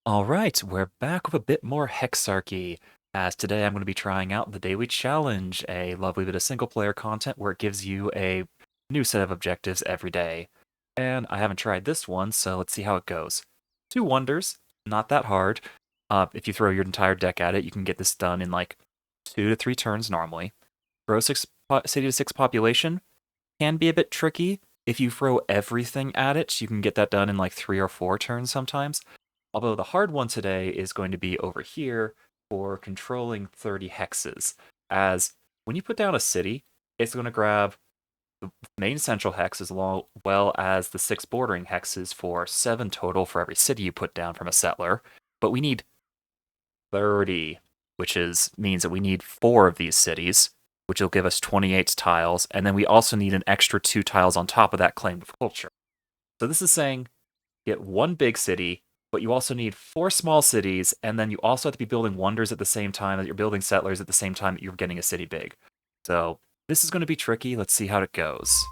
Alright, we're back with a bit more Hexarchy, as today I'm going to be trying out the Daily Challenge, a lovely bit of single-player content where it gives you a new set of objectives every day. And I haven't tried this one, so let's see how it goes. Two wonders, not that hard. If you throw your entire deck at it, you can get this done in like 2 to 3 turns normally. Grow city to 6 population can be a bit tricky. If you throw everything at it, you can get that done in like 3 or 4 turns sometimes. Although the hard one today is going to be over here for controlling 30 hexes. As when you put down a city, it's going to grab the main central hex as well as the 6 bordering hexes for 7 total for every city you put down from a settler. But we need 30, which means that we need 4 of these cities, which will give us 28 tiles, and then we also need an extra 2 tiles on top of that claim of culture. So this is saying get 1 big city, but you also need 4 small cities, and then you also have to be building wonders at the same time that you're building settlers at the same time that you're getting a city big. So this is going to be tricky. Let's see how it goes.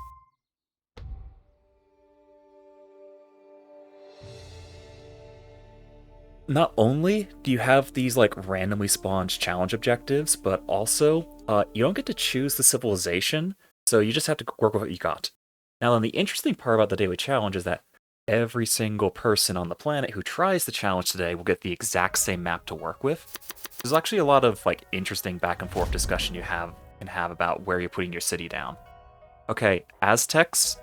Not only do you have these like randomly spawned challenge objectives, but also you don't get to choose the civilization, so you just have to work with what you got. Now, then the interesting part about the daily challenge is that every single person on the planet who tries the challenge today will get the exact same map to work with. There's actually a lot of like interesting back and forth discussion you can have about where you're putting your city down. Okay, Aztecs.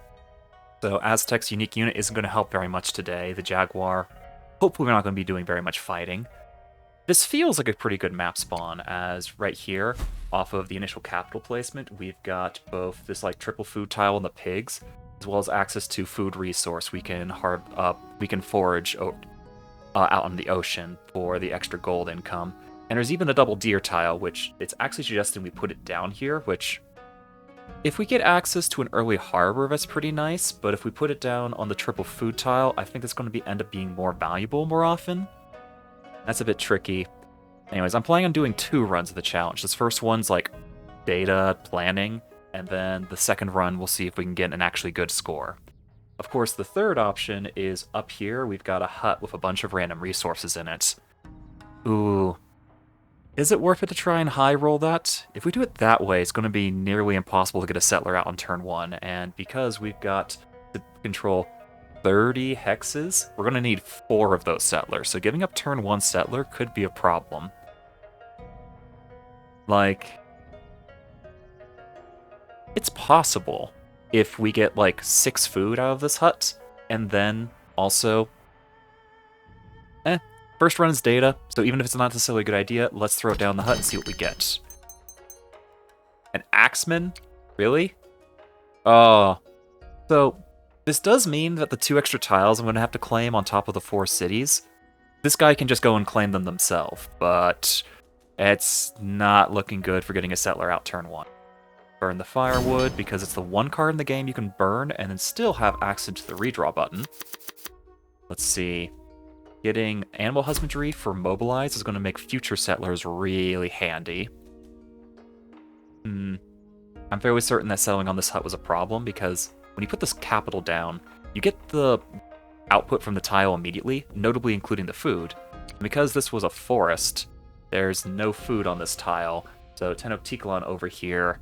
So Aztec's unique unit isn't going to help very much today. The Jaguar. Hopefully we're not going to be doing very much fighting. This feels like a pretty good map spawn, as right here, off of the initial capital placement, we've got both this like triple food tile and the pigs, as well as access to food resource we can forage out on the ocean for the extra gold income. And there's even the double deer tile, which it's actually suggesting we put it down here, which if we get access to an early harbor, that's pretty nice, but if we put it down on the triple food tile, I think it's going to end up being more valuable more often. That's a bit tricky. Anyways, I'm planning on doing 2 runs of the challenge. This first one's like data planning, and then the second run we'll see if we can get an actually good score. Of course, the third option is up here. We've got a hut with a bunch of random resources in it. Ooh. Is it worth it to try and high roll that? If we do it that way, it's going to be nearly impossible to get a settler out on turn 1, and because we've got to control 30 hexes, we're going to need 4 of those settlers, so giving up turn 1 settler could be a problem. Like, it's possible if we get like 6 food out of this hut, and then also first run is data, so even if it's not necessarily a good idea, let's throw it down the hut and see what we get. An axeman? Really? Oh. So, this does mean that the 2 extra tiles I'm going to have to claim on top of the 4 cities, this guy can just go and claim them themselves, but it's not looking good for getting a settler out turn 1. Burn the firewood, because it's the 1 card in the game you can burn and then still have access to the redraw button. Let's see. Getting animal husbandry for mobilize is going to make future settlers really handy. I'm fairly certain that settling on this hut was a problem, because when you put this capital down, you get the output from the tile immediately, notably including the food. And because this was a forest, there's no food on this tile, so Tenochtitlan over here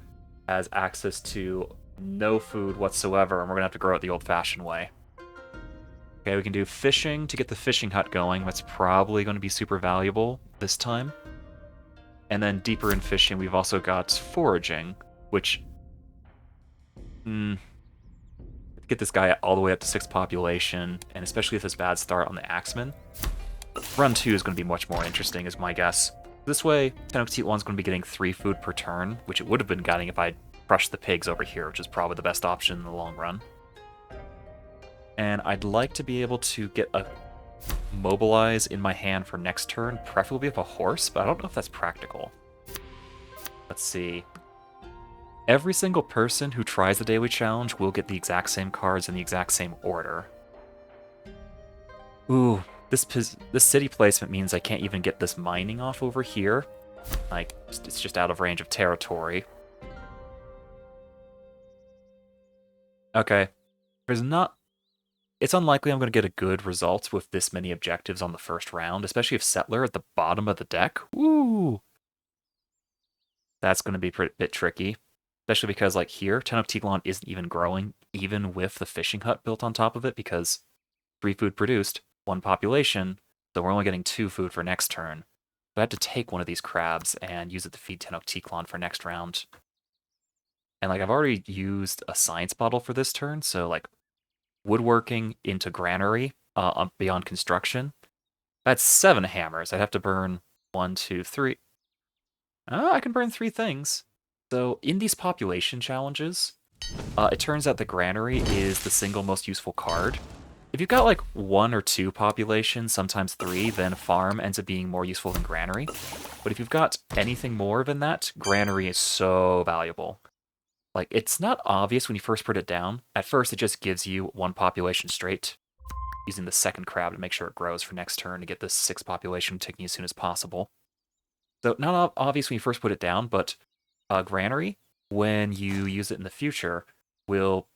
has access to no food whatsoever, and we're going to have to grow it the old-fashioned way. Okay, we can do fishing to get the fishing hut going. That's probably going to be super valuable this time. And then deeper in fishing, we've also got foraging, which... get this guy all the way up to 6 population, and especially with this bad start on the Axeman. Run 2 is going to be much more interesting, is my guess. This way, Tenochtitlan's going to be getting 3 food per turn, which it would have been getting if I crushed the pigs over here, which is probably the best option in the long run. And I'd like to be able to get a mobilize in my hand for next turn, preferably with a horse, but I don't know if that's practical. Let's see. Every single person who tries the daily challenge will get the exact same cards in the exact same order. Ooh, this city placement means I can't even get this mining off over here. Like, it's just out of range of territory. Okay. There's not it's unlikely I'm going to get a good result with this many objectives on the first round, especially if Settler at the bottom of the deck. Woo! That's going to be a bit tricky, especially because like here, Tenochtitlan isn't even growing, even with the fishing hut built on top of it, because 3 food produced, 1 population, so we're only getting 2 food for next turn. So I have to take one of these crabs and use it to feed Tenochtitlan for next round. And like I've already used a science bottle for this turn, so like woodworking into granary beyond construction. That's 7 hammers. I'd have to burn 1, 2, 3. I can burn 3 things. So in these population challenges, it turns out the granary is the single most useful card. If you've got like 1 or 2 population, sometimes 3, then farm ends up being more useful than granary. But if you've got anything more than that, granary is so valuable. Like, it's not obvious when you first put it down. At first, it just gives you 1 population straight, using the second crab to make sure it grows for next turn to get this 6 population ticking as soon as possible. So, not obvious when you first put it down, but granary, when you use it in the future, will...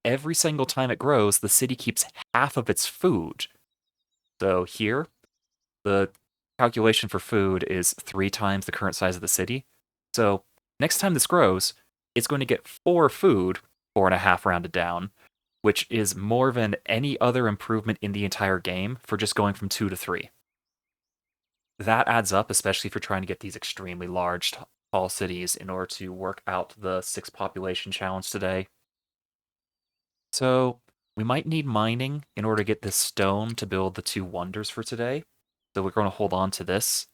Every single time it grows, the city keeps half of its food. So here, the calculation for food is 3 times the current size of the city. So next time this grows, it's going to get 4 food, 4.5 rounded down, which is more than any other improvement in the entire game for just going from 2 to 3. That adds up, especially if you're trying to get these extremely large, tall cities in order to work out the 6 population challenge today. So we might need mining in order to get this stone to build the 2 wonders for today. So we're going to hold on to this.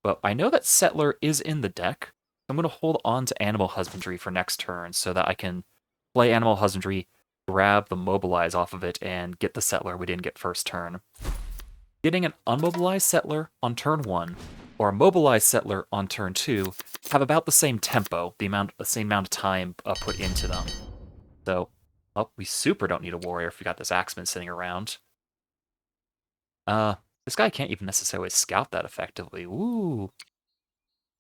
But I know that Settler is in the deck. I'm going to hold on to Animal Husbandry for next turn so that I can play Animal Husbandry, grab the Mobilize off of it, and get the Settler we didn't get first turn. Getting an unmobilized Settler on turn 1 or a mobilized Settler on turn 2 have about the same tempo, the same amount of time put into them. So, well, we super don't need a warrior if we got this Axeman sitting around. This guy can't even necessarily scout that effectively. Ooh.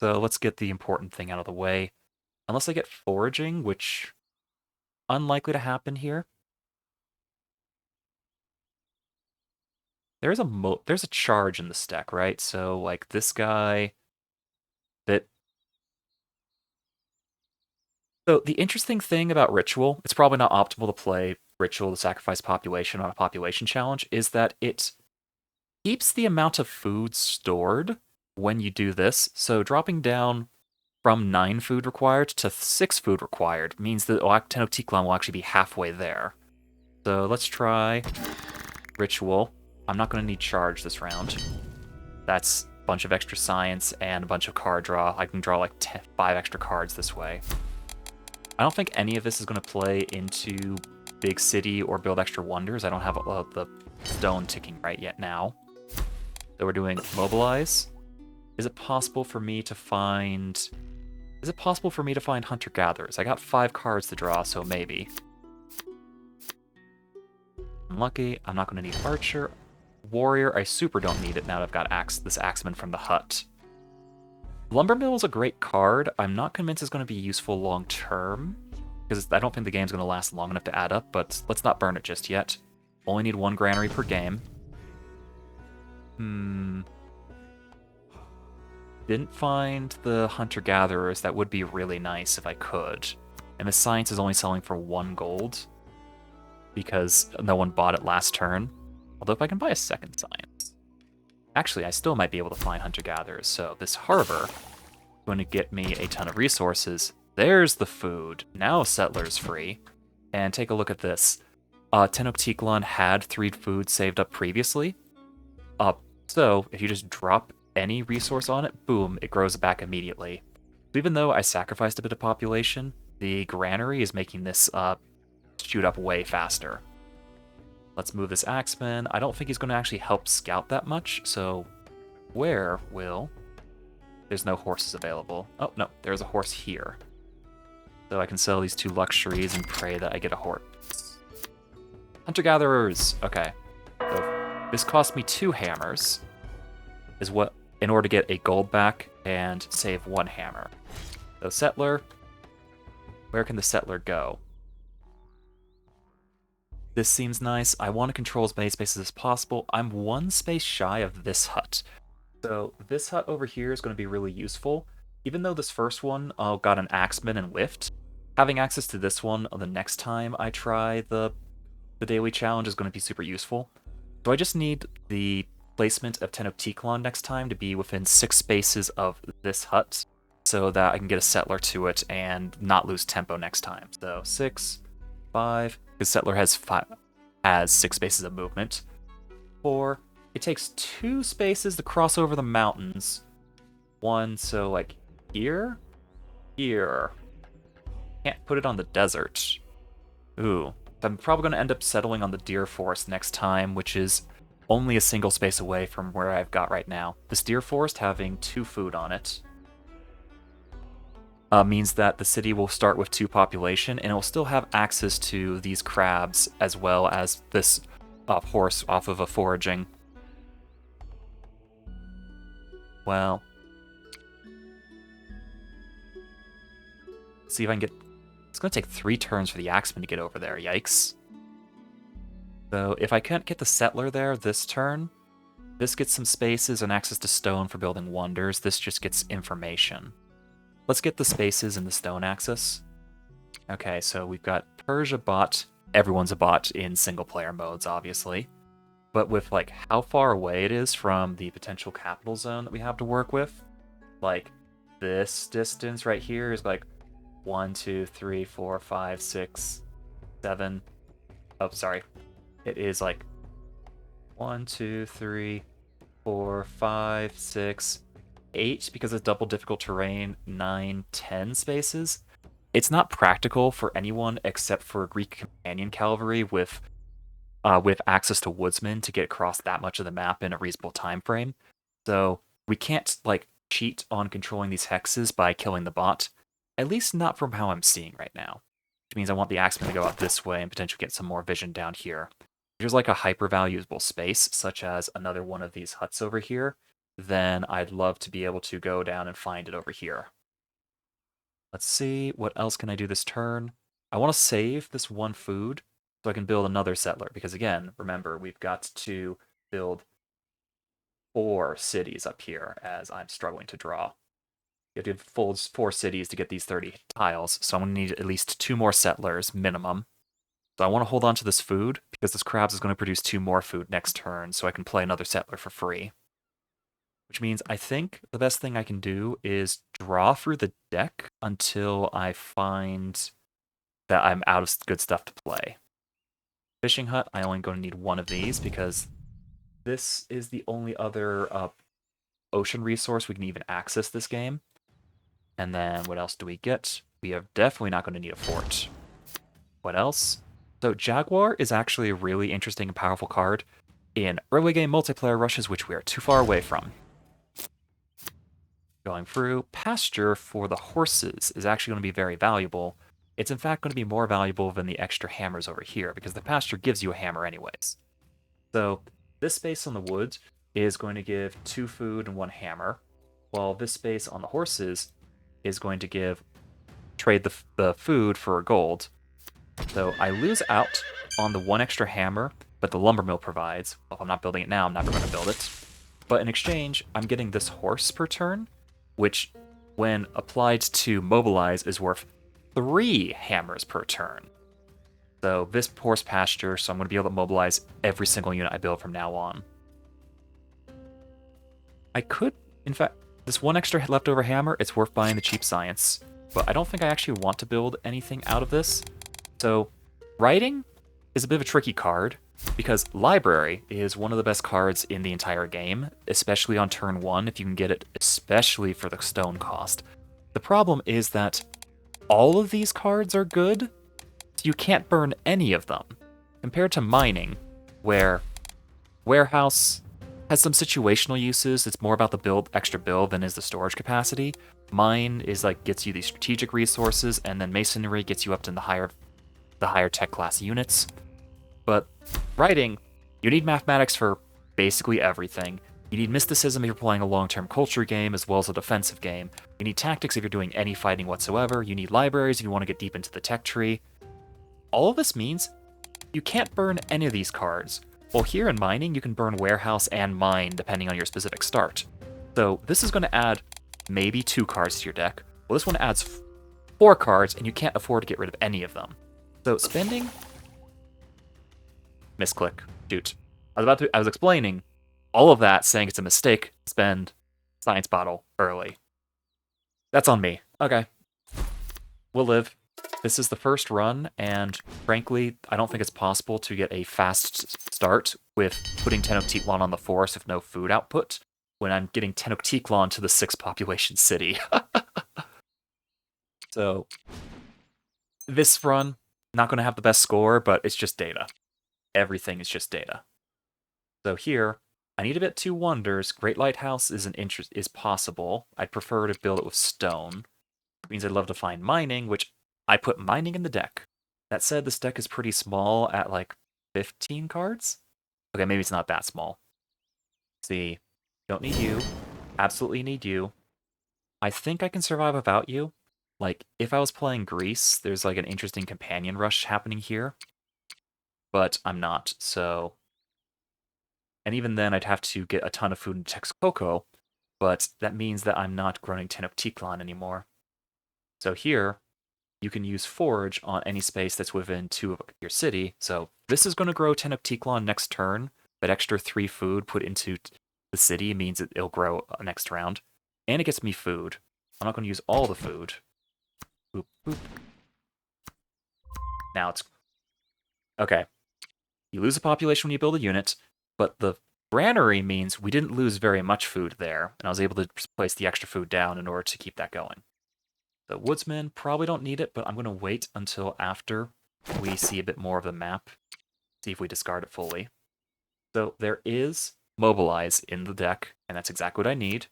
So let's get the important thing out of the way. Unless I get foraging, which unlikely to happen here. There's a charge in this deck, right? So like this guy that... So the interesting thing about Ritual, it's probably not optimal to play Ritual to sacrifice population on a population challenge, is that it keeps the amount of food stored when you do this. So dropping down from 9 food required to 6 food required means that Tenochtitlan will actually be halfway there. So let's try Ritual. I'm not going to need charge this round. That's a bunch of extra science and a bunch of card draw. I can draw like 5 extra cards this way. I don't think any of this is going to play into Big City or build extra wonders. I don't have the stone ticking right yet now. So we're doing Mobilize. Is it possible for me to find Hunter-Gatherers? I got 5 cards to draw, so maybe. Unlucky. I'm not going to need Archer. Warrior, I super don't need it now that I've got this Axeman from the hut. Lumber Mill is a great card. I'm not convinced it's going to be useful long term, because I don't think the game's going to last long enough to add up, but let's not burn it just yet. Only need 1 granary per game. Didn't find the Hunter-Gatherers. That would be really nice if I could. And the science is only selling for 1 gold, because no one bought it last turn. Although if I can buy a second science... Actually, I still might be able to find Hunter-Gatherers, so this harbor is going to get me a ton of resources. There's the food. Now Settler's free. And take a look at this. Tenochtitlan had 3 food saved up previously. So if you just drop any resource on it, boom, it grows back immediately. So even though I sacrificed a bit of population, the granary is making this shoot up way faster. Let's move this Axeman. I don't think he's going to actually help scout that much, so where will... There's no horses available. Oh, no, there's a horse here. So I can sell these 2 luxuries and pray that I get a horse. Hunter-Gatherers! Okay. So this cost me 2 hammers, in order to get a gold back and save 1 hammer. So Settler, where can the Settler go? This seems nice. I want to control as many spaces as possible. I'm one space shy of this hut. So this hut over here is going to be really useful. Even though this first one got an axeman and lift, having access to this one the next time I try the daily challenge is going to be super useful. So I just need the placement of Tenochtitlan next time to be within 6 spaces of this hut so that I can get a settler to it and not lose tempo next time. So 6, 5, because settler has 6 spaces of movement. 4, it takes 2 spaces to cross over the mountains. 1, so like here, here. Can't put it on the desert. Ooh. I'm probably going to end up settling on the deer forest next time, which is only a single space away from where I've got right now. This deer forest having 2 food on it means that the city will start with 2 population, and it will still have access to these crabs as well as this horse off of a foraging. Well, see if I can get... It's going to take 3 turns for the axeman to get over there, yikes. So if I can't get the settler there this turn, this gets some spaces and access to stone for building wonders. This just gets information. Let's get the spaces and the stone access. Okay, so we've got Persia bot. Everyone's a bot in single player modes, obviously. But with like how far away it is from the potential capital zone that we have to work with, like this distance right here is like 1, 2, 3, 4, 5, 6, 7. Oh, sorry. It is like 1, 2, 3, 4, 5, 6, 8 because of double difficult terrain, 9, 10 spaces. It's not practical for anyone except for Greek companion cavalry with access to woodsmen to get across that much of the map in a reasonable time frame. So we can't like cheat on controlling these hexes by killing the bot. At least not from how I'm seeing right now. Which means I want the axeman to go out this way and potentially get some more vision down here. If there's like a hyper-valuable space, such as another one of these huts over here, then I'd love to be able to go down and find it over here. Let's see, what else can I do this turn? I want to save this 1 food so I can build another settler, because again, remember, we've got to build 4 cities up here as I'm struggling to draw. You have to fold 4 cities to get these 30 tiles, so I'm going to need at least 2 more settlers, minimum. So I want to hold on to this food, because this crabs is going to produce 2 more food next turn, so I can play another settler for free. Which means I think the best thing I can do is draw through the deck until I find that I'm out of good stuff to play. Fishing hut, I only going to need 1 of these, because this is the only other ocean resource we can even access this game. And then what else do we get? We are definitely not going to need a fort. What else? So Jaguar is actually a really interesting and powerful card in early game multiplayer rushes, which we are too far away from. Going through, pasture for the horses is actually going to be very valuable. It's in fact going to be more valuable than the extra hammers over here, because the pasture gives you a hammer anyways. So this space on the woods is going to give 2 food and 1 hammer, while this space on the horses is going to trade the food for gold. So I lose out on the 1 extra hammer, but the lumber mill provides. Well, if I'm not building it now, I'm never going to build it. But in exchange, I'm getting this horse per turn, which, when applied to mobilize, is worth 3 hammers per turn. So this horse pasture, so I'm going to be able to mobilize every single unit I build from now on. I could, in fact, this 1 extra leftover hammer, it's worth buying the cheap science, but I don't think I actually want to build anything out of this. So, writing is a bit of a tricky card, because library is one of the best cards in the entire game, especially on turn 1 if you can get it, especially for the stone cost. The problem is that all of these cards are good, so you can't burn any of them, compared to mining, where warehouse has some situational uses. It's more about the extra build than is the storage capacity. Mine is like gets you these strategic resources, and then masonry gets you up to the higher tech class units. But writing, you need mathematics for basically everything. You need mysticism if you're playing a long-term culture game as well as a defensive game. You need tactics if you're doing any fighting whatsoever. You need libraries if you want to get deep into the tech tree. All of this means you can't burn any of these cards. Well, here in mining, you can burn warehouse and mine depending on your specific start. So this is going to add maybe 2 cards to your deck. Well, this one adds 4 cards, and you can't afford to get rid of any of them. So spending... Misclick. Shoot. I was explaining all of that, saying it's a mistake to spend Science Bottle early. That's on me. Okay. We'll live. This is the first run, and frankly, I don't think it's possible to get a fast start with putting Tenochtitlan on the forest with no food output when I'm getting Tenochtitlan to the 6th population city. So, this run, not going to have the best score, but it's just data. Everything is just data. So here, I need to bet 2 wonders. Great Lighthouse is possible. I'd prefer to build it with stone. It means I'd love to find mining, which I put mining in the deck. That said, this deck is pretty small at like 15 cards. Okay, maybe it's not that small. See, don't need you. Absolutely need you. I think I can survive without you. Like, if I was playing Greece, there's like an interesting companion rush happening here. But I'm not, so... And even then, I'd have to get a ton of food in Texcoco, but that means that I'm not growing Tenochtitlan anymore. So here, you can use Forge on any space that's within 2 of your city. So this is going to grow Tenochtitlan next turn. That extra 3 food put into the city means it'll grow next round. And it gets me food. I'm not going to use all the food. Boop, boop. Now it's... Okay. You lose a population when you build a unit, but the granary means we didn't lose very much food there, and I was able to place the extra food down in order to keep that going. The woodsmen probably don't need it, but I'm going to wait until after we see a bit more of the map, see if we discard it fully. So there is Mobilize in the deck, and that's exactly what I need.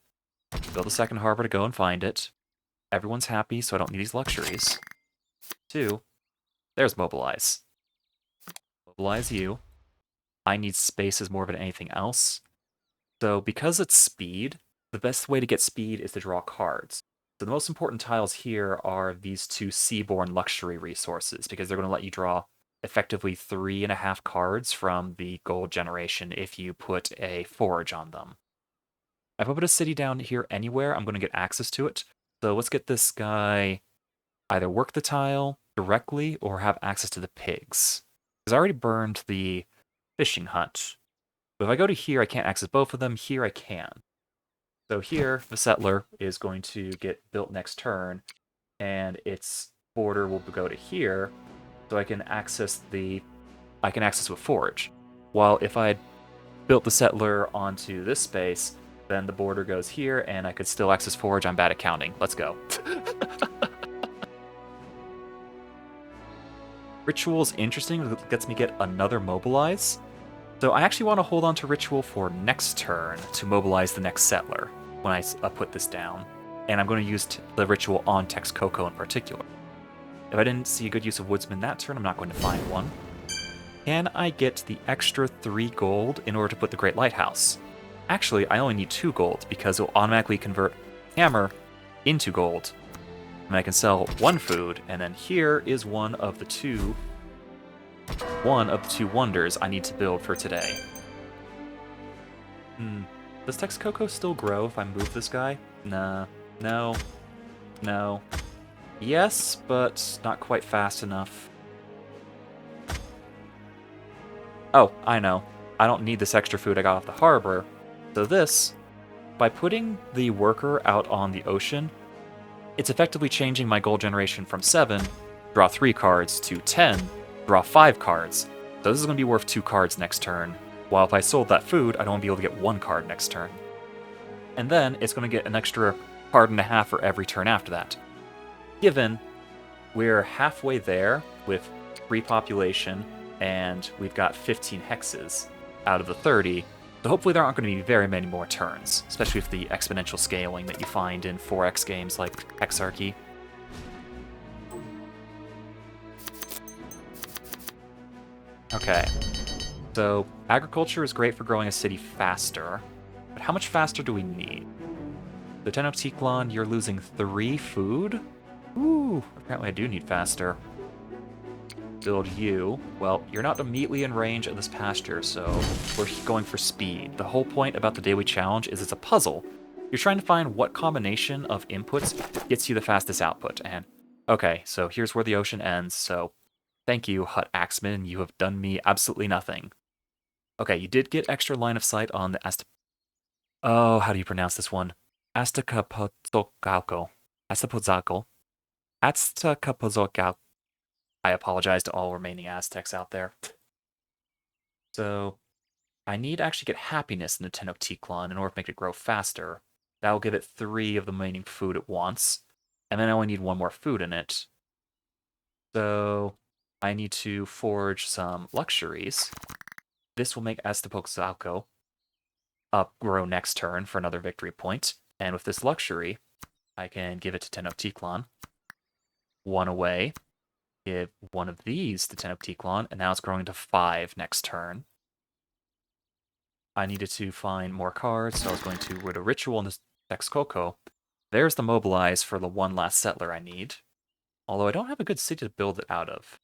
Build a second harbor to go and find it. Everyone's happy, so I don't need these luxuries. 2, there's Mobilize. Mobilize you. I need spaces more than anything else. So because it's speed, the best way to get speed is to draw cards. So the most important tiles here are these 2 Seaborn luxury resources, because they're going to let you draw effectively 3.5 cards from the gold generation if you put a forge on them. If I put a city down here anywhere, I'm going to get access to it. So let's get this guy either work the tile directly or have access to the pigs. Because I already burned the fishing hut. But if I go to here, I can't access both of them. Here I can. So here, the settler is going to get built next turn, and its border will go to here, so I can access with forge. While if I built the settler onto this space, then the border goes here, and I could still access forge. I'm bad at counting. Let's go. Ritual is interesting. It lets me get another mobilize. So I actually want to hold on to Ritual for next turn to mobilize the next settler when I put this down. And I'm going to use the Ritual on Texcoco in particular. If I didn't see a good use of Woodsman that turn, I'm not going to find one. Can I get the extra 3 gold in order to put the Great Lighthouse? Actually, I only need 2 gold because it will automatically convert Hammer into gold. And I can sell 1 food, and then here is one of the two wonders I need to build for today. Does Texcoco still grow if I move this guy? Nah. No. No. Yes, but not quite fast enough. Oh, I know. I don't need this extra food I got off the harbor. So this, by putting the worker out on the ocean, it's effectively changing my gold generation from 7, draw 3 cards, to 10, draw 5 cards. So this is going to be worth 2 cards next turn, while if I sold that food, I'd only be able to get 1 card next turn. And then it's going to get an extra card and a half for every turn after that. Given we're halfway there with 3 population, and we've got 15 hexes out of the 30, so hopefully there aren't going to be very many more turns, especially with the exponential scaling that you find in 4X games like Hexarchy. Okay, so agriculture is great for growing a city faster, but how much faster do we need? The Tenochtitlan, you're losing 3 food? Ooh, apparently I do need faster. build you. Well, you're not immediately in range of this pasture, so we're going for speed. The whole point about the daily challenge is it's a puzzle. You're trying to find what combination of inputs gets you the fastest output. And okay, so here's where the ocean ends. So thank you, Hut Axeman. You have done me absolutely nothing. Okay, you did get extra line of sight on the Oh, how do you pronounce this one? Aztecapozocalco. Aztecapozalco. Aztecapozocalco. I apologize to all remaining Aztecs out there. So, I need to actually get happiness in the Tenochtitlan in order to make it grow faster. That will give it 3 of the remaining food it wants. And then I only need 1 more food in it. So, I need to forge some luxuries. This will make Aztecapozalco grow next turn for another victory point. And with this luxury, I can give it to Tenochtitlan. 1 away. Give 1 of these to Tenochtitlan, and now it's growing to 5 next turn. I needed to find more cards, so I was going to with a ritual in this Texcoco. There's the mobilize for the 1 last settler I need. Although I don't have a good city to build it out of.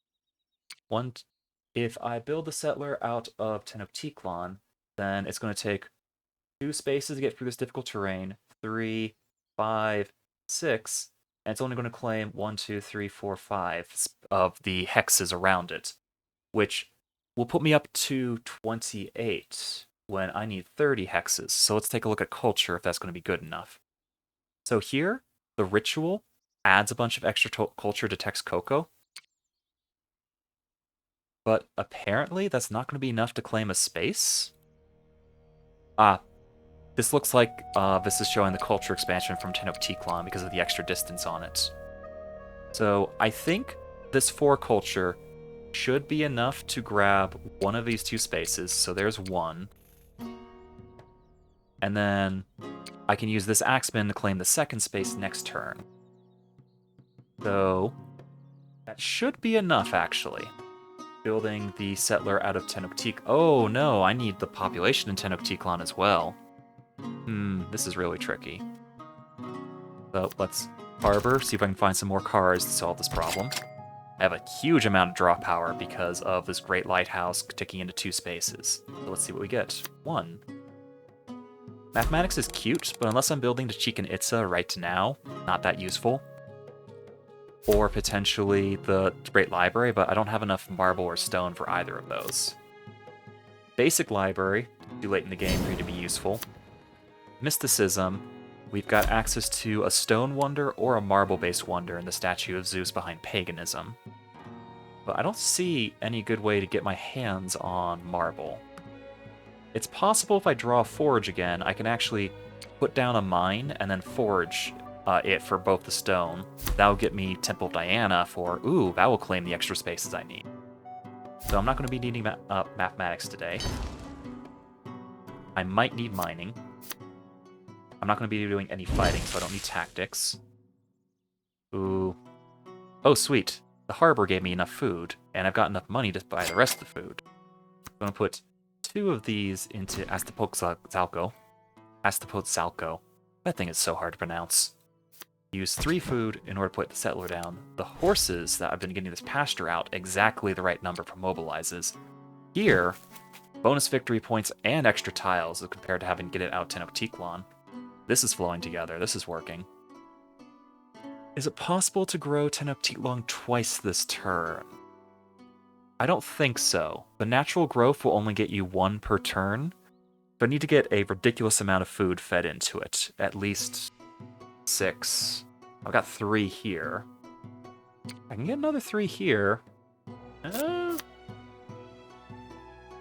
If I build the settler out of Tenochtitlan, then it's going to take 2 spaces to get through this difficult terrain, 3, 5, 6, and it's only going to claim 1, 2, 3, 4, 5 of the hexes around it, which will put me up to 28 when I need 30 hexes. So let's take a look at culture if that's going to be good enough. So here, the ritual adds a bunch of extra culture to Texcoco, but apparently that's not going to be enough to claim a space. This looks like this is showing the culture expansion from Tenochtitlan because of the extra distance on it. So I think this 4 culture should be enough to grab 1 of these 2 spaces. So there's 1. And then I can use this Axeman to claim the 2nd space next turn. So that should be enough, actually. Building the settler out of Tenochtitlan. Oh no, I need the population in Tenochtitlan as well. This is really tricky. So let's harbor, see if I can find some more cards to solve this problem. I have a huge amount of draw power because of this great lighthouse ticking into 2 spaces. So let's see what we get. 1. Mathematics is cute, but unless I'm building to Chichen Itza right now, not that useful. Or potentially the Great Library, but I don't have enough marble or stone for either of those. Basic Library, too late in the game for you to be useful. Mysticism, we've got access to a stone wonder or a marble-based wonder in the statue of Zeus behind paganism. But I don't see any good way to get my hands on marble. It's possible if I draw a forge again, I can actually put down a mine and then forge it for both the stone. That'll get me Temple of Diana for, ooh, that will claim the extra spaces I need. So I'm not going to be needing mathematics today. I might need mining. I'm not going to be doing any fighting, so I don't need tactics. Ooh. Oh, sweet. The harbor gave me enough food, and I've got enough money to buy the rest of the food. I'm going to put 2 of these into Aztecapozalco. Aztecapozalco. That thing is so hard to pronounce. Use 3 food in order to put the settler down. The horses that I've been getting this pasture out, exactly the right number for mobilizes. Here, bonus victory points and extra tiles as compared to having to get it out Tenochtitlan. This is flowing together. This is working. Is it possible to grow Tenochtitlan twice this turn? I don't think so. The natural growth will only get you 1 per turn, but I need to get a ridiculous amount of food fed into it. At least 6. I've got 3 here. I can get another 3 here.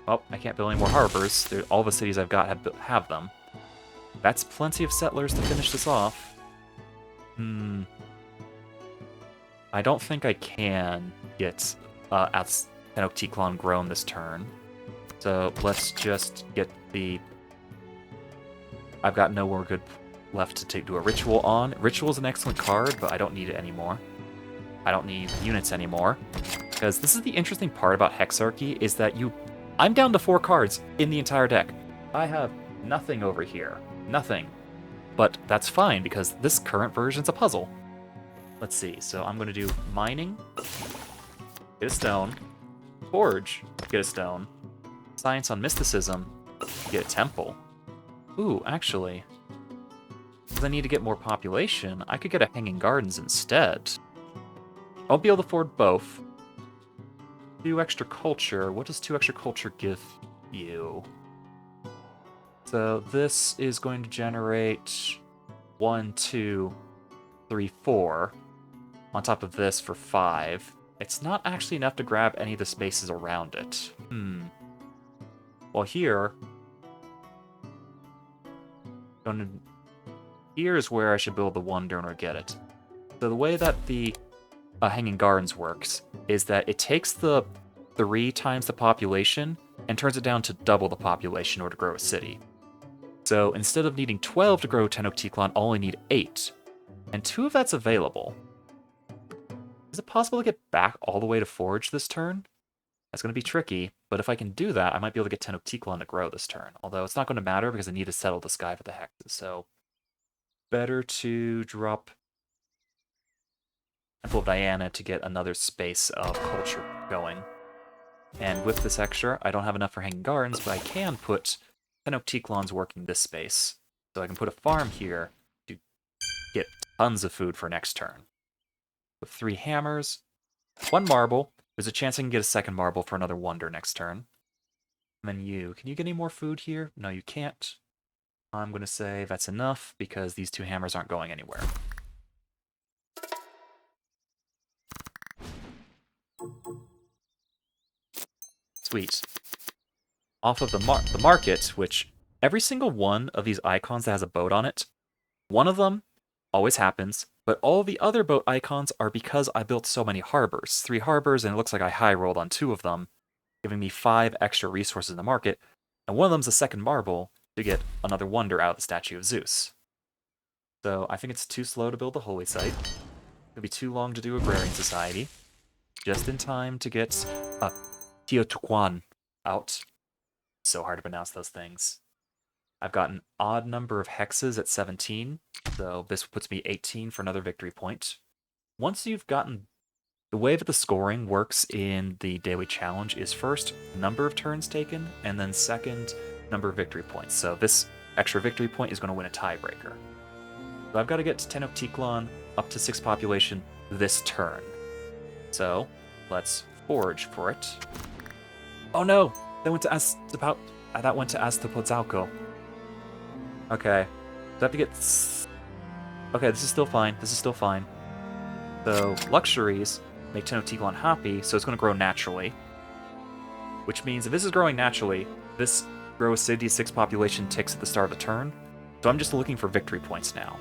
Oh, I can't build any more harbors. All the cities I've got have them. That's plenty of settlers to finish this off. I don't think I can get Tenochtitlan grown this turn. So let's just get the... I've got no more good left to do a ritual on. Ritual is an excellent card, but I don't need it anymore. I don't need units anymore. Because this is the interesting part about Hexarchy, is that I'm down to 4 cards in the entire deck. I have nothing over here. Nothing. But that's fine, because this current version's a puzzle. Let's see, so I'm going to do mining, get a stone, Forge, get a stone. Science on mysticism, get a temple. Ooh, actually, because I need to get more population, I could get a Hanging Gardens instead. I'll be able to afford both. 2 extra culture. What does 2 extra culture give you? So this is going to generate 1, 2, 3, 4. On top of this for 5. It's not actually enough to grab any of the spaces around it. Well, here's where I should build the wonder or get it. So the way that the Hanging Gardens works is that it takes the 3 times the population and turns it down to double the population in order to grow a city. So instead of needing 12 to grow Tenochtitlan, I'll only need 8. And 2 of that's available. Is it possible to get back all the way to Forge this turn? That's going to be tricky, but if I can do that, I might be able to get Tenochtitlan to grow this turn. Although it's not going to matter because I need to settle the sky for the hexes, so better to drop Temple of Diana to get another space of culture going. And with this extra, I don't have enough for Hanging Gardens, but I can put Tenochtitlan's working this space. So I can put a farm here to get tons of food for next turn. With 3 hammers, 1 marble. There's a chance I can get a second marble for another wonder next turn. And then can you get any more food here? No, you can't. I'm going to say that's enough because these 2 hammers aren't going anywhere. Sweet. Off of the market, which every single one of these icons that has a boat on it, one of them always happens, but all the other boat icons are because I built so many harbors. 3 harbors, and it looks like I high rolled on 2 of them, giving me 5 extra resources in the market, and one of them's a second marble to get another wonder out of the statue of Zeus. So I think it's too slow to build the holy site. It'll be too long to do Agrarian Society. Just in time to get Teotihuacan out. So hard to pronounce those things. I've got an odd number of hexes at 17, so this puts me 18 for another victory point. Once you've gotten... The way that the scoring works in the daily challenge is first, number of turns taken, and then second, number of victory points. So this extra victory point is going to win a tiebreaker. So I've got to get Tenochtitlan up to 6 population this turn. So let's forge for it. Oh no! That went to Azcapotzalco. Okay. So I have to get... Okay, this is still fine. This is still fine. So, luxuries make Tenochtitlan happy, so it's going to grow naturally. Which means if this is growing naturally, this grow city 6 population ticks at the start of the turn. So I'm just looking for victory points now.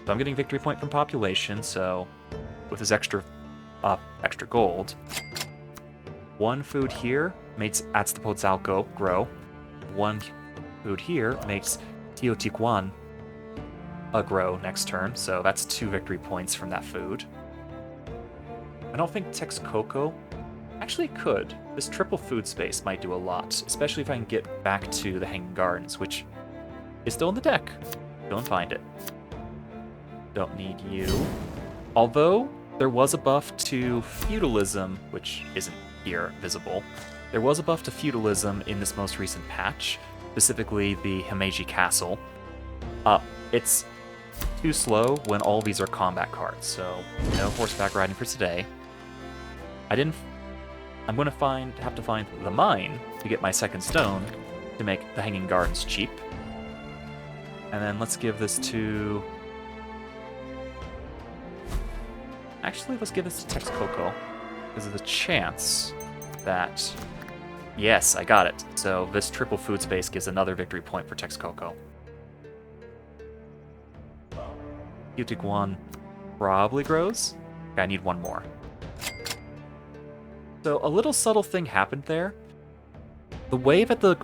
So I'm getting victory point from population, so with this extra gold, 1 food here makes Azcapotzalco grow. 1 food here makes Teotihuacan grow next turn, so that's 2 victory points from that food. I don't think Texcoco actually could. This triple food space might do a lot, especially if I can get back to the Hanging Gardens, which is still in the deck. Go and find it. Don't need you. Although there was a buff to feudalism, which isn't here visible. There was a buff to feudalism in this most recent patch, specifically the Himeji Castle. It's too slow when all these are combat cards, so no horseback riding for today. I'm going to have to find the mine to get my second stone to make the Hanging Gardens cheap. And then let's give this to... Actually, let's give this to Texcoco, because of the chance that... Yes, I got it. So this triple food space gives another victory point for Texcoco. Teotihuacan probably grows. Okay, I need 1 more. So a little subtle thing happened there. The way that the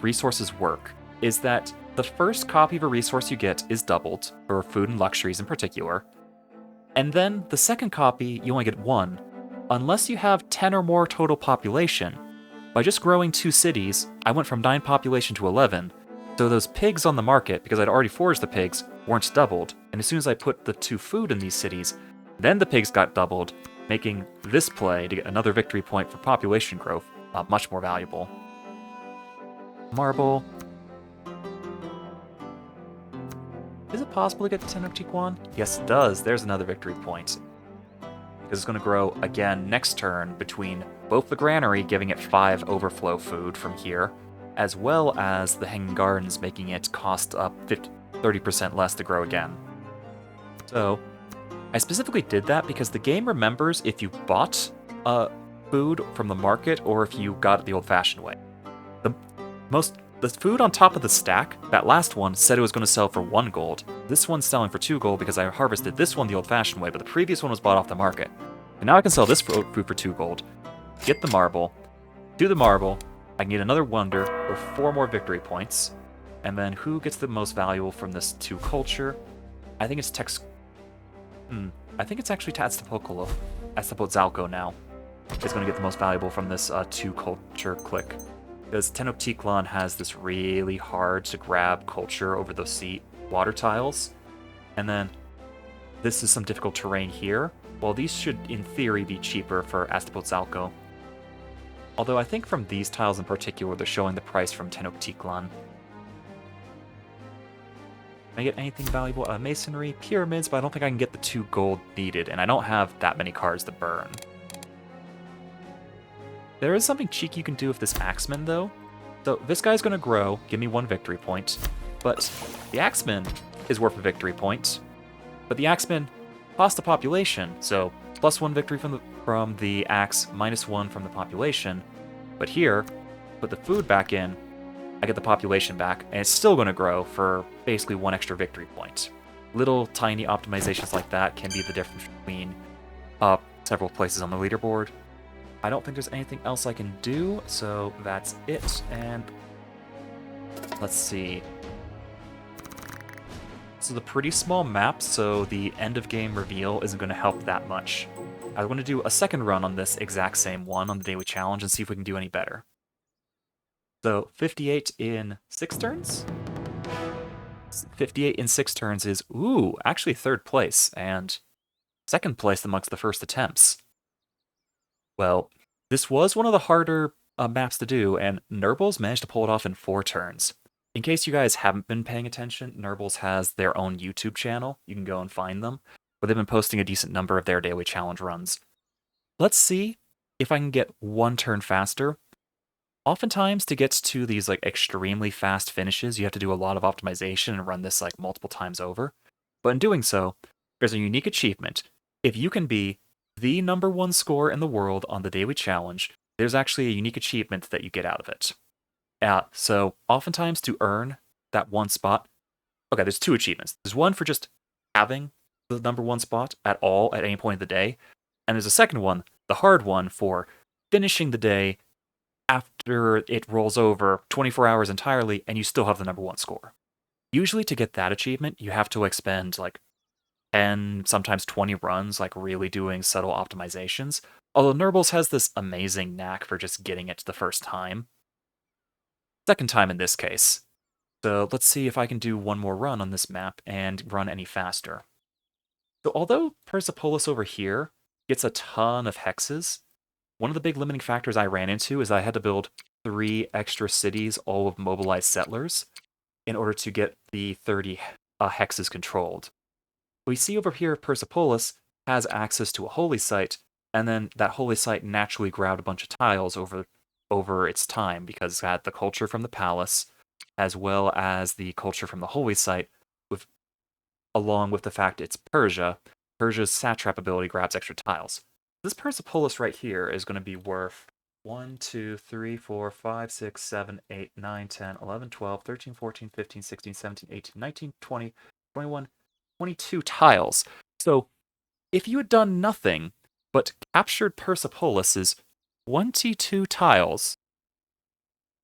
resources work is that the first copy of a resource you get is doubled, for food and luxuries in particular. And then the second copy, you only get 1, unless you have 10 or more total population. By just growing 2 cities, I went from 9 population to 11, so those pigs on the market, because I'd already foraged the pigs, weren't doubled, and as soon as I put the 2 food in these cities, then the pigs got doubled, making this play to get another victory point for population growth much more valuable. Marble. Is it possible to get Tenochtitlan? Yes, it does. There's another victory point. Because it's going to grow again next turn between both the granary, giving it 5 overflow food from here, as well as the Hanging Gardens, making it cost up 30% less to grow again. So, I specifically did that because the game remembers if you bought food from the market or if you got it the old-fashioned way. The food on top of the stack, that last one, said it was going to sell for 1 gold. This one's selling for 2 gold because I harvested this one the old-fashioned way, but the previous one was bought off the market. And now I can sell this food for 2 gold, get the marble, do the marble, I can get another wonder or 4 more victory points, and then who gets the most valuable from this 2 culture? I think it's I think it's actually Azcapotzalco now. It's going to get the most valuable from this 2 culture click. Because Tenochtitlan has this really hard to grab culture over those sea water tiles. And then this is some difficult terrain here. Well, these should, in theory, be cheaper for Azcapotzalco. Although I think from these tiles in particular, they're showing the price from Tenochtitlan. Can I get anything valuable? Masonry, pyramids, but I don't think I can get the 2 gold needed, and I don't have that many cards to burn. There is something cheeky you can do with this Axeman, though. So this guy's going to grow, give me 1 victory point, but the Axeman is worth a victory point. But the Axeman costs the population, so plus 1 victory from the axe, minus 1 from the population. But here, put the food back in, I get the population back, and it's still going to grow for basically 1 extra victory point. Little tiny optimizations like that can be the difference between several places on the leaderboard. I don't think there's anything else I can do, so that's it, and let's see. This is a pretty small map, so the end of game reveal isn't going to help that much. I want to do a second run on this exact same one on the daily challenge and see if we can do any better. So 58 in 6 turns? 58 in 6 turns is, actually 3rd place, and 2nd place amongst the first attempts. Well, this was one of the harder maps to do, and Gnurbles managed to pull it off in 4 turns. In case you guys haven't been paying attention, Gnurbles has their own YouTube channel. You can go and find them, where they've been posting a decent number of their daily challenge runs. Let's see if I can get 1 turn faster. Oftentimes, to get to these extremely fast finishes, you have to do a lot of optimization and run this multiple times over. But in doing so, there's a unique achievement. If you can be the number 1 score in the world on the daily challenge, there's actually a unique achievement that you get out of it. So oftentimes to earn that 1 spot, okay, there's 2 achievements. There's one for just having the number 1 spot at all at any point of the day, and there's a second one, the hard one, for finishing the day after it rolls over 24 hours entirely and you still have the number 1 score. Usually to get that achievement, you have to expend 10, sometimes 20 runs, really doing subtle optimizations. Although Gnurbles has this amazing knack for just getting it the first time. Second time in this case. So let's see if I can do 1 more run on this map and run any faster. So although Persepolis over here gets a ton of hexes, one of the big limiting factors I ran into is I had to build 3 extra cities, all with mobilized settlers, in order to get the 30 hexes controlled. We see over here Persepolis has access to a holy site, and then that holy site naturally grabbed a bunch of tiles over its time because it had the culture from the palace, as well as the culture from the holy site, along with the fact it's Persia. Persia's satrap ability grabs extra tiles. This Persepolis right here is going to be worth 1, 2, 3, 4, 5, 6, 7, 8, 9, 10, 11, 12, 13, 14, 15, 16, 17, 18, 19, 20, 21, 22 tiles. So if you had done nothing but captured Persepolis's 22 tiles,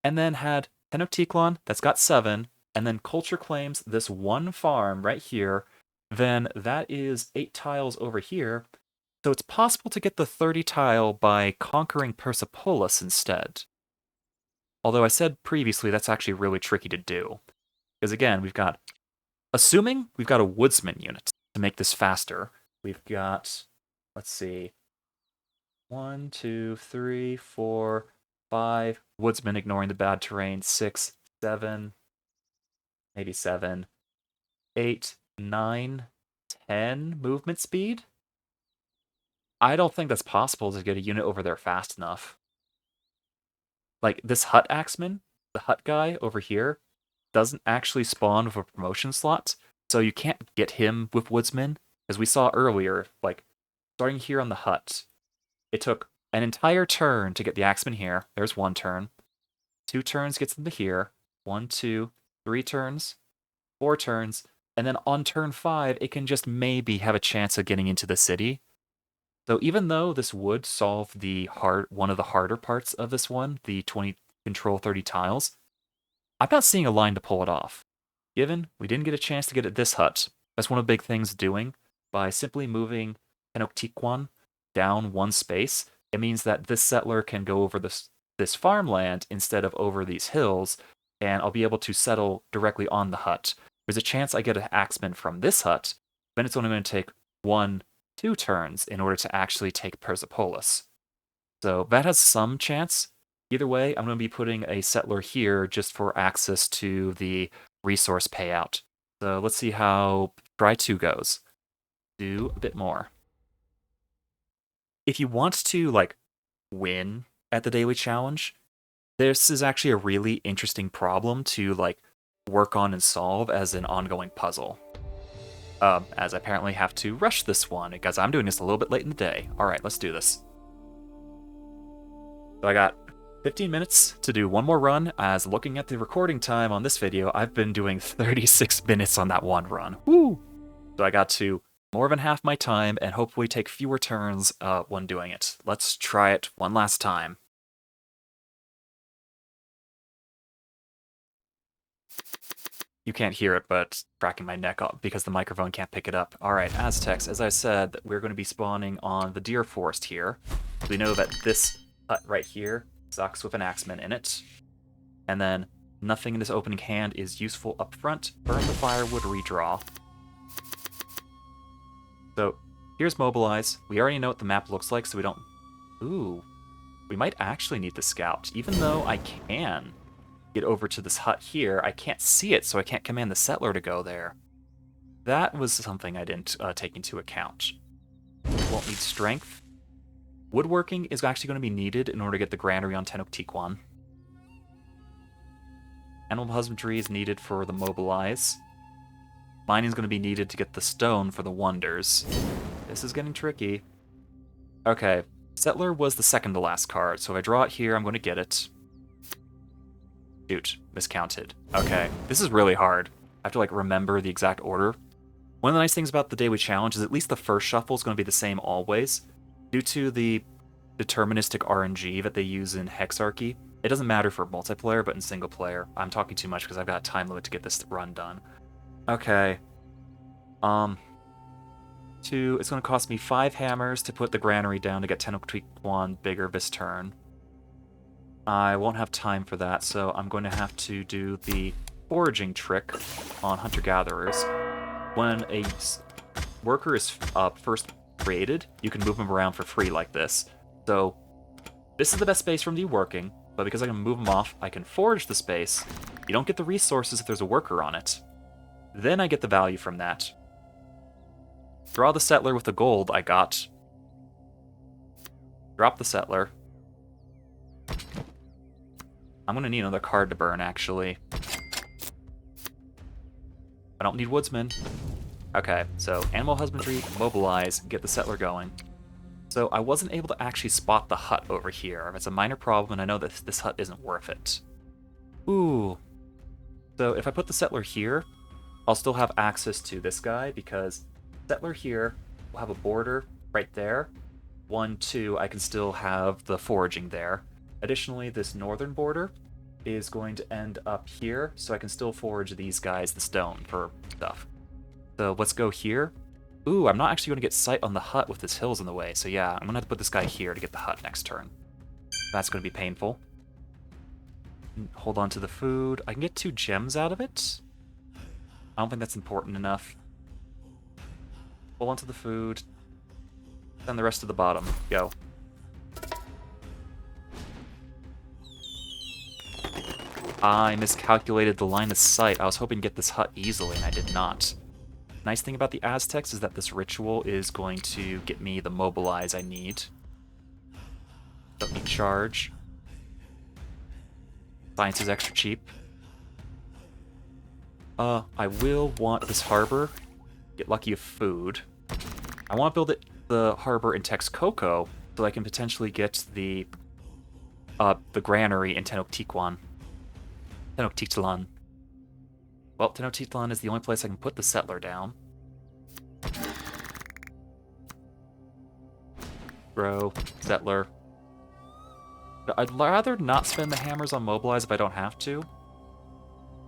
and then had Tenochtitlan that's got 7, and then culture claims this 1 farm right here, then that is 8 tiles over here. So it's possible to get the 30 tile by conquering Persepolis instead. Although I said previously that's actually really tricky to do. Because again, assuming we've got a woodsman unit to make this faster, we've got, let's see, 1, 2, 3, 4, 5. Woodsman ignoring the bad terrain. 6, 7, maybe 7, 8, 9, 10 movement speed? I don't think that's possible to get a unit over there fast enough. Like, this Hut Axeman, the Hut guy over here, doesn't actually spawn with a promotion slot, so you can't get him with Woodsman. As we saw earlier, like, starting here on the Hut, it took an entire turn to get the Axeman here. There's 1 turn. 2 turns gets them to here. 1, 2, 3 turns. 4 turns. And then on turn 5, it can just maybe have a chance of getting into the city. So even though this would solve one of the harder parts of this one, the 20 control 30 tiles, I'm not seeing a line to pull it off. Given we didn't get a chance to get at this hut, that's one of the big things doing. By simply moving Tenochtitlan down 1 space, it means that this settler can go over this farmland instead of over these hills, and I'll be able to settle directly on the hut. There's a chance I get an axeman from this hut, then it's only going to take 1, 2 turns in order to actually take Persepolis. So that has some chance. Either way, I'm going to be putting a settler here just for access to the resource payout. So let's see how try 2 goes. Do a bit more. If you want to, like, win at the daily challenge, this is actually a really interesting problem to, like, work on and solve as an ongoing puzzle. As I apparently have to rush this one, because I'm doing this a little bit late in the day. Alright, let's do this. So I got 15 minutes to do 1 more run, as looking at the recording time on this video, I've been doing 36 minutes on that 1 run. Woo! So I got to more than half my time, and hopefully take fewer turns when doing it. Let's try it one last time. You can't hear it, but cracking my neck up because the microphone can't pick it up. Alright, Aztecs, as I said, we're going to be spawning on the deer forest here. We know that this hut right here sucks with an axeman in it. And then nothing in this opening hand is useful up front. Burn the firewood, redraw. So here's mobilize. We already know what the map looks like, so we don't... Ooh, we might actually need the scout. Even though I can get over to this hut here, I can't see it, so I can't command the settler to go there. That was something I didn't take into account. Won't need strength. Woodworking is actually going to be needed in order to get the granary on Tenochtitlan. Animal husbandry is needed for the mobilize. Mining is going to be needed to get the stone for the wonders. This is getting tricky. Okay, settler was the second to last card, so if I draw it here, I'm going to get it. Shoot, miscounted. Okay, this is really hard. I have to, like, remember the exact order. One of the nice things about the daily challenge is at least the first shuffle is going to be the same always. Due to the deterministic RNG that they use in Hexarchy, it doesn't matter for multiplayer, but in single player. I'm talking too much because I've got a time limit to get this run done. Okay. It's going to cost me 5 hammers to put the granary down to get Tenochtitlan bigger this turn. I won't have time for that, so I'm going to have to do the foraging trick on hunter-gatherers. When a worker is first created, you can move them around for free like this. So this is the best space for them to be working, but because I can move them off, I can forage the space. You don't get the resources if there's a worker on it. Then I get the value from that. Draw the settler with the gold I got. Drop the settler. I'm going to need another card to burn, actually. I don't need woodsman. Okay, so animal husbandry, mobilize, get the settler going. So I wasn't able to actually spot the hut over here. It's a minor problem, and I know that this hut isn't worth it. Ooh. So if I put the settler here, I'll still have access to this guy, because settler here will have a border right there. 1, 2, I can still have the foraging there. Additionally, this northern border is going to end up here, so I can still forage these guys the stone for stuff. So let's go here. Ooh, I'm not actually going to get sight on the hut with this hills in the way, so yeah, I'm going to have to put this guy here to get the hut next turn. That's going to be painful. Hold on to the food. I can get 2 gems out of it. I don't think that's important enough. Hold on to the food. Then the rest of the bottom. Go. I miscalculated the line of sight. I was hoping to get this hut easily, and I did not. Nice thing about the Aztecs is that this ritual is going to get me the mobilize I need. Let me charge. Science is extra cheap. I will want this harbor. Get lucky with food. I want to build the harbor in Texcoco so I can potentially get the granary in Tenochtitlan. Tenochtitlan. Well, Tenochtitlan is the only place I can put the settler down. Grow, settler. I'd rather not spend the hammers on mobilize if I don't have to.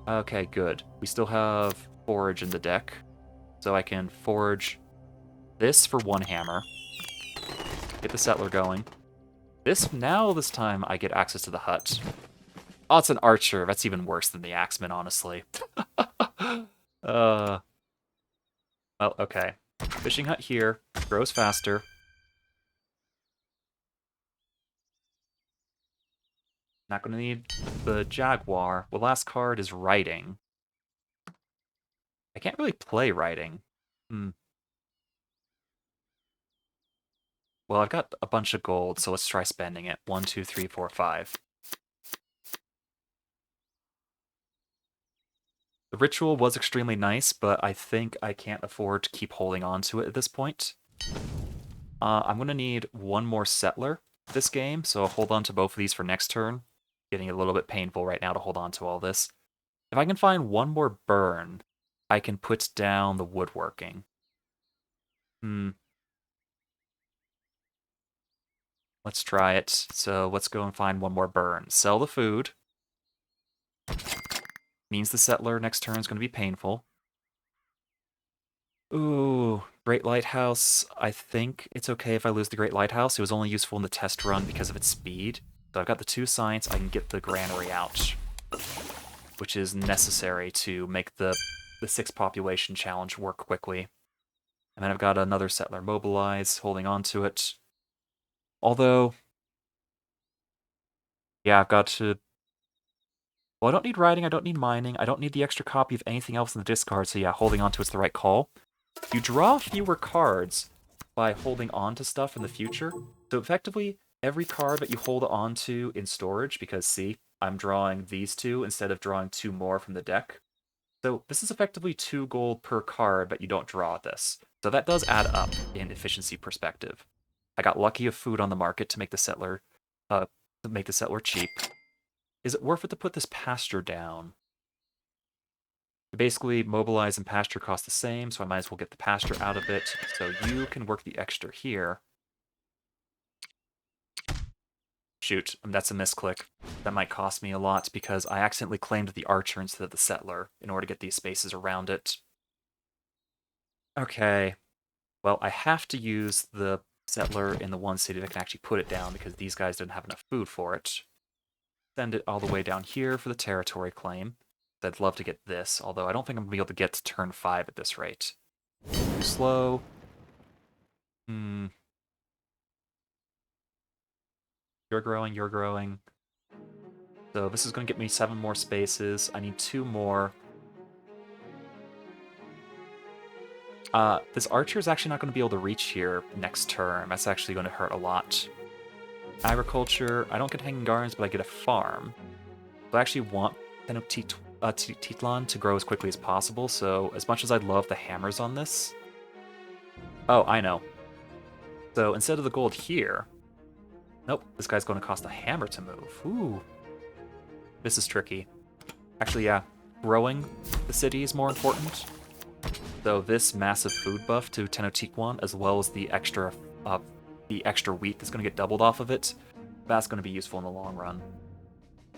Okay, good. We still have forage in the deck, so I can forage this for one hammer. Get the settler going. This time I get access to the hut. Oh, it's an archer. That's even worse than the axeman, honestly. Well, okay. Fishing hut here. Grows faster. Not going to need the jaguar. The last card is writing. I can't really play writing. Well, I've got a bunch of gold, so let's try spending it. 1, 2, 3, 4, 5. The ritual was extremely nice, but I think I can't afford to keep holding on to it at this point. I'm going to need one more settler this game, so I'll hold on to both of these for next turn. Getting a little bit painful right now to hold on to all this. If I can find one more burn, I can put down the woodworking. Let's try it. So let's go and find one more burn. Sell the food. Means the settler next turn is going to be painful. Ooh, Great Lighthouse. I think it's okay if I lose the Great Lighthouse. It was only useful in the test run because of its speed. So I've got the 2 science. I can get the granary out, which is necessary to make the 6 population challenge work quickly. And then I've got another settler mobilize, holding on to it. Although, yeah, I've got to... Well, I don't need writing, I don't need mining, I don't need the extra copy of anything else in the discard, so yeah, holding on to it's the right call. You draw fewer cards by holding on to stuff in the future. So effectively, every card that you hold on to in storage, because see, I'm drawing these 2 instead of drawing 2 more from the deck. So this is effectively 2 gold per card, but you don't draw this. So that does add up in efficiency perspective. I got lucky with food on the market to make the settler cheap. Is it worth it to put this pasture down? Basically, mobilize and pasture cost the same, so I might as well get the pasture out of it. So you can work the extra here. Shoot, that's a misclick. That might cost me a lot because I accidentally claimed the archer instead of the settler in order to get these spaces around it. Okay. Well, I have to use the settler in the one city that can actually put it down because these guys didn't have enough food for it. Send it all the way down here for the territory claim. I'd love to get this, although I don't think I'm going to be able to get to turn 5 at this rate. Too slow. You're growing, you're growing. So this is going to get me 7 more spaces. I need 2 more. This archer is actually not going to be able to reach here next turn. That's actually going to hurt a lot. Agriculture, I don't get hanging gardens, but I get a farm. So I actually want Tenochtitlan to grow as quickly as possible, so as much as I'd love the hammers on this... Oh, I know. So instead of the gold here... Nope, this guy's going to cost a hammer to move. Ooh. This is tricky. Actually, yeah, growing the city is more important. So this massive food buff to Tenochtitlan, as well as the extra wheat that's going to get doubled off of it, that's going to be useful in the long run.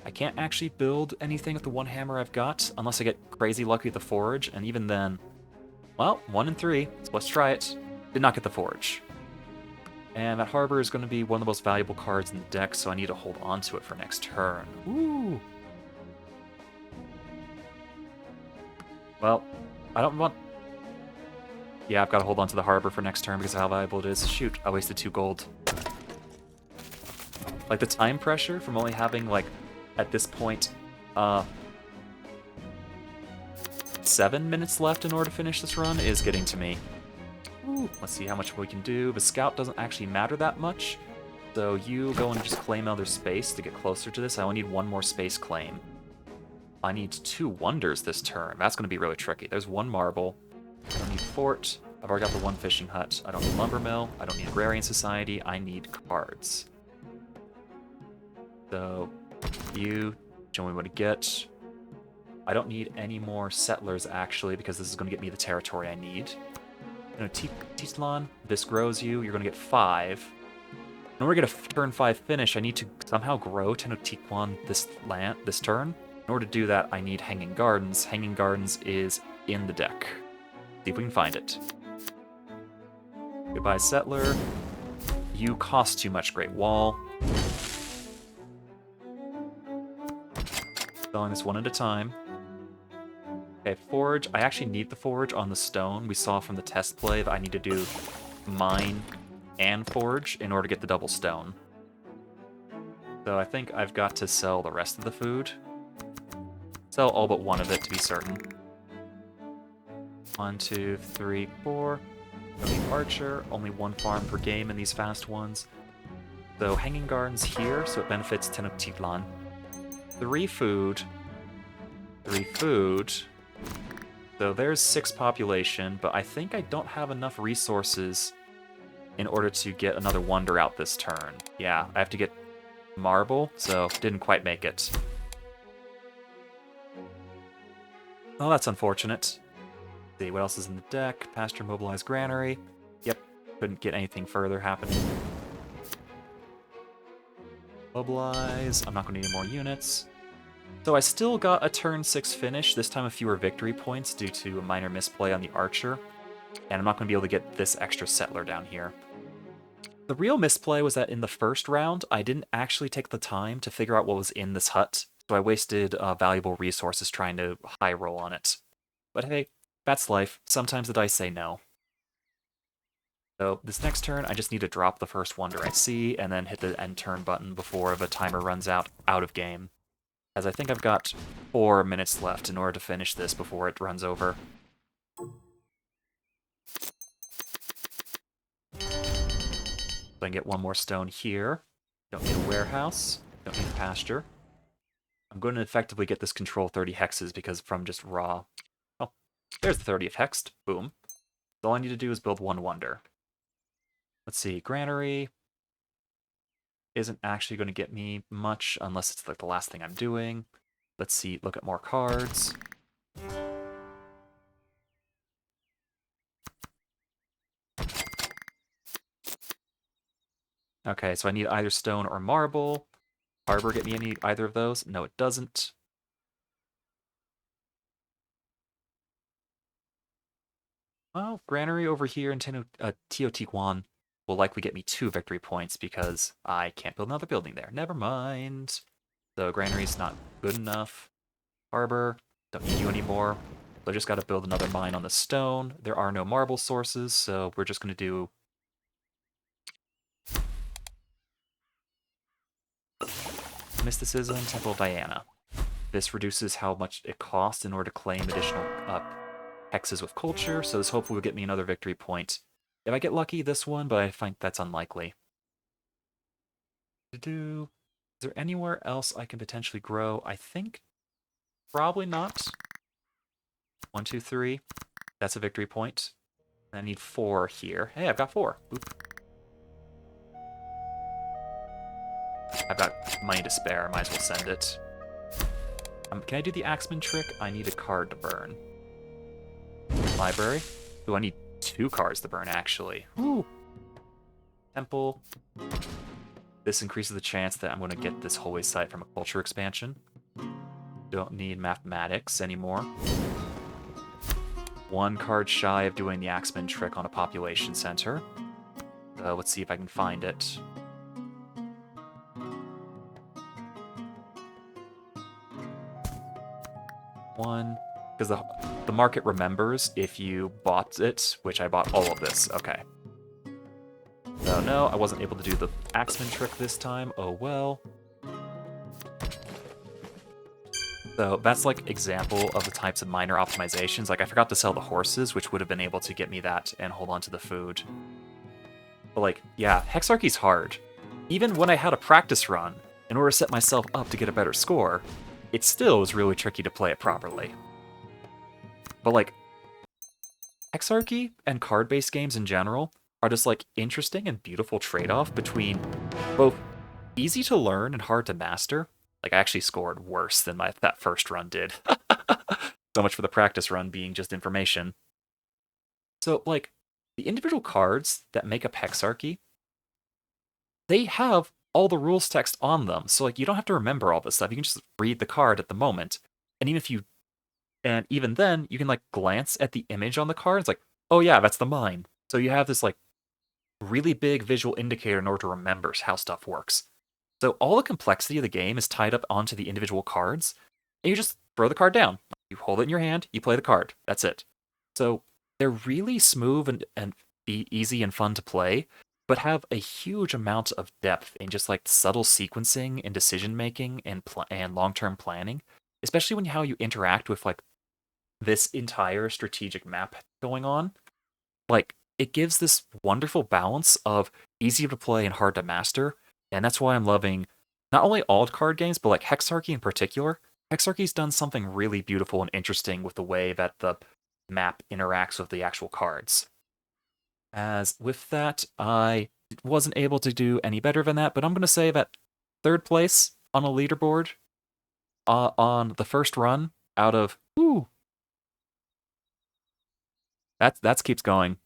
I can't actually build anything with the 1 hammer I've got, unless I get crazy lucky with the forage, and even then... Well, 1 and 3, so let's try it. Did not get the forage. And that harbor is going to be one of the most valuable cards in the deck, so I need to hold on to it for next turn. Ooh! Well, I don't want... Yeah, I've got to hold on to the harbor for next turn because of how valuable it is. Shoot, I wasted 2 gold. Like, the time pressure from only having, like, at this point, 7 minutes left in order to finish this run is getting to me. Ooh, let's see how much we can do. The scout doesn't actually matter that much, so you go and just claim other space to get closer to this. I only need one more space claim. I need 2 wonders this turn. That's going to be really tricky. There's 1 marble. I don't need fort. I've already got the 1 fishing hut. I don't need lumber mill. I don't need agrarian society. I need cards. So you show me what to get. I don't need any more settlers actually, because this is going to get me the territory I need. Titlan, this grows you. You're going to get 5. In order to get a turn 5 finish, I need to somehow grow Tenochtitlan this turn. In order to do that, I need Hanging Gardens. Hanging Gardens is in the deck. See if we can find it. Goodbye, settler. You cost too much, Great Wall. Selling this one at a time. Okay, forge. I actually need the forge on the stone. We saw from the test play that I need to do mine and forge in order to get the double stone. So I think I've got to sell the rest of the food. Sell all but one of it to be certain. 1, 2, 3, 4. Don't need archer. Only 1 farm per game in these fast ones. So Hanging Gardens here, so it benefits Tenochtitlan. 3 food. 3 food. So there's 6 population, but I think I don't have enough resources in order to get another wonder out this turn. Yeah, I have to get marble, so didn't quite make it. Oh, that's unfortunate. Let's see, what else is in the deck? Pasture, mobilized granary. Yep, couldn't get anything further happening. Mobilize. I'm not going to need any more units. So I still got a turn 6 finish, this time a fewer victory points due to a minor misplay on the archer. And I'm not going to be able to get this extra settler down here. The real misplay was that in the first round, I didn't actually take the time to figure out what was in this hut. So I wasted valuable resources trying to high roll on it. But hey, that's life. Sometimes the dice say no. So this next turn, I just need to drop the first wonder I see, and then hit the end turn button before the timer runs out of game. As I think I've got 4 minutes left in order to finish this before it runs over. So I can get 1 more stone here. Don't need a warehouse. Don't need a pasture. I'm going to effectively get this control 30 hexes because from just raw... Oh, there's the 30th hexed. Boom. So all I need to do is build 1 wonder. Let's see, granary isn't actually going to get me much unless it's like the last thing I'm doing. Let's see, look at more cards. Okay, so I need either stone or marble. Harbor get me either of those? No, it doesn't. Well, granary over here in Teotihuacan will likely get me 2 victory points because I can't build another building there. Never mind. So granary's not good enough. Harbor, don't need you anymore. So I just got to build another mine on the stone. There are no marble sources, so we're just going to do... Mysticism, Temple of Diana. This reduces how much it costs in order to claim additional hexes with culture, so this hopefully will get me another victory point. If I get lucky, this one, but I think that's unlikely. Is there anywhere else I can potentially grow? I think probably not. 1, 2, 3. That's a victory point. I need 4 here. Hey, I've got 4. Oop. I've got money to spare. Might as well send it. Can I do the Axeman trick? I need a card to burn. Library. Ooh, I need 2 cards to burn, actually. Ooh. Temple. This increases the chance that I'm going to get this holy site from a culture expansion. Don't need mathematics anymore. 1 card shy of doing the Axeman trick on a population center. Let's see if I can find it. One, because the market remembers if you bought it, which I bought all of this. Okay. So no, I wasn't able to do the Axeman trick this time. Oh well. So that's like example of the types of minor optimizations. Like I forgot to sell the horses, which would have been able to get me that and hold on to the food. But like, yeah, Hexarchy's hard. Even when I had a practice run, in order to set myself up to get a better score, it still was really tricky to play it properly. But like, Hexarchy and card-based games in general are just like interesting and beautiful trade-off between both easy to learn and hard to master. Like I actually scored worse than that first run did. So much for the practice run being just information. So like the individual cards that make up Hexarchy, they have all the rules text on them. So like you don't have to remember all this stuff. You can just read the card at the moment. And even then you can like glance at the image on the card. It's like, oh yeah, that's the mine. So you have this like really big visual indicator in order to remember how stuff works. So all the complexity of the game is tied up onto the individual cards, and you just throw the card down. You hold it in your hand, you play the card. That's it. So they're really smooth and be easy and fun to play, but have a huge amount of depth in just like subtle sequencing and decision making and long-term planning, especially when how you interact with like this entire strategic map going on. Like it gives this wonderful balance of easy to play and hard to master, and that's why I'm loving not only alt card games, but like Hexarchy in particular. Hexarchy's done something really beautiful and interesting with the way that the map interacts with the actual cards. As with that, I wasn't able to do any better than that, but I'm going to say that third place on a leaderboard on the first run out of, ooh, that keeps going.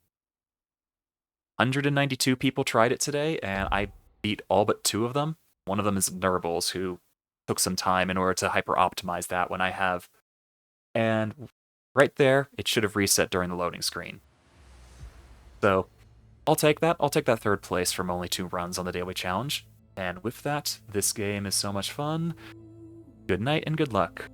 192 people tried it today, and I beat all but 2 of them. One of them is Gnurbles, who took some time in order to hyper-optimize that when I have. And right there, it should have reset during the loading screen. So I'll take that. I'll take that third place from only 2 runs on the daily challenge. And with that, this game is so much fun. Good night and good luck.